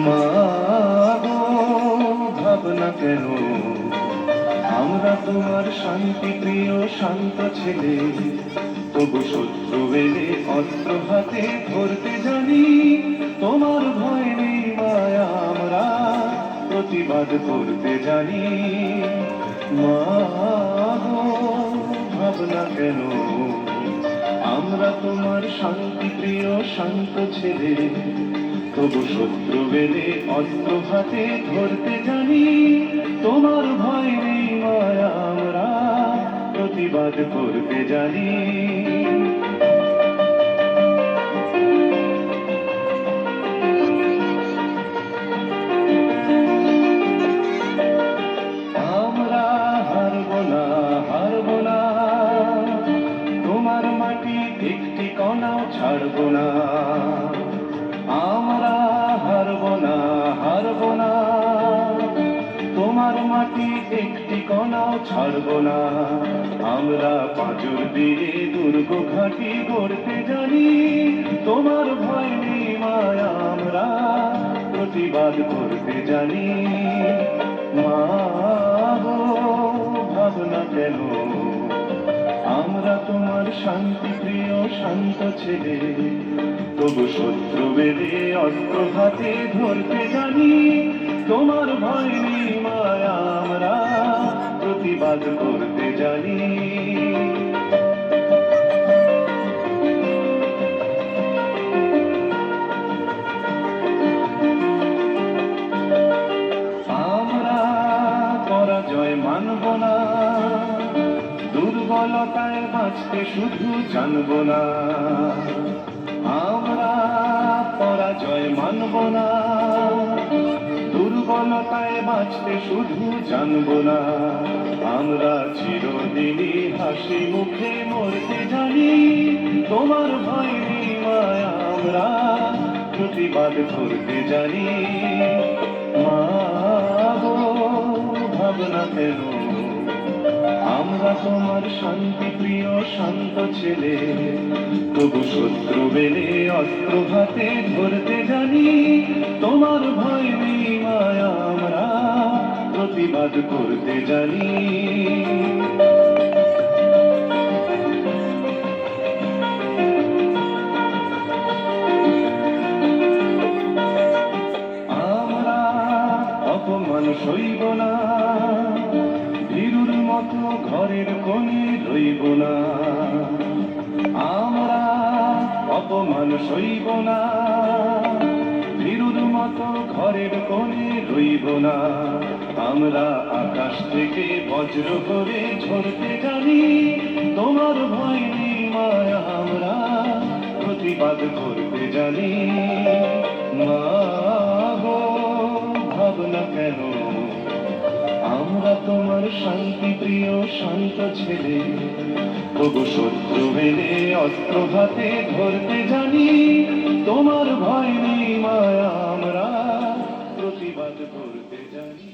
মা গো, ভাবনা কেন আমরা তোমার শান্তি প্রিয় শান্ত ছেলে, তবু শত্রু এলে অস্ত্র হাতে ধরতে জানি। তোমার ভয় নেই মায়া, আমরা প্রতিবাদ করতে জানি। মা গো, ভাবনা কেন আমরা তোমার শান্তি প্রিয় শান্ত ছেলে, তবু শত্রু এলে অস্ত্র হাতে ধরতে জানি। তোমার ভয় নেই মায়া, আমরা প্রতিবাদ করতে জানি। আমরা হারব না, হারব না, তোমার মাটি একটি কণাও ছাড়ব না। আমরা হারব না, হারব না, তোমার মাটি একটি কণাও ছাড়ব না। আমরা পাঁজর দিয়ে দুর্গ ঘাঁটি গড়তে জানি। তোমার ভয় নেই মায়া, আমরা প্রতিবাদ করতে জানি। মা গো, ভাবনা কেন আমরা তোমার শান্তি প্রিয় শান্ত ছেলে, তবু শত্রু বেঁধে অস্ত্র হাতে ধরতে জানি। তোমার ভয় নেই মায়া, আমরা প্রতিবাদ করতে জানি। আমরা পরাজয় মানব না, দুর্বলতায় বাঁচতে শুধু জানব না। আমরা পরাজয় মানব না, দুর্বলতায় বাঁচতে শুধু জানব না। আমরা চিরদিনই হাসি মুখে মরতে জানি। তোমার ভয় নেই মায়া, আমরা প্রতিবাদ করতে জানি। মা গো, ভাবনা কেন আমরা তোমার শান্তি প্রিয় শান্ত ছেলে, তবু শত্রু বেলে অস্ত্র হাতে ধরতে জানি। তোমার ভয় নেই মায়া, আমরা প্রতিবাদ করতে জানি। আমরা অপমান সইব না, ভীরুর মতো ঘরের কোণে রইব না। আমরা অপমান সইব না, ভীরুর মতো ঘরের কোণে রইব না। আমরা আকাশ থেকে বজ্র করে ঝরতে জানি। তোমার ভয় নেই মায়া, আমরা প্রতিবাদ করতে জানি। মা গো, ভাবনা কেন আমরা তোমার শান্তি প্রিয় শান্ত ছেলে, তবু শত্রু এলে অস্ত্র হাতে ধরতে জানি। তোমার ভয় নেই মায়া, আমরা প্রতিবাদ করতে জানি।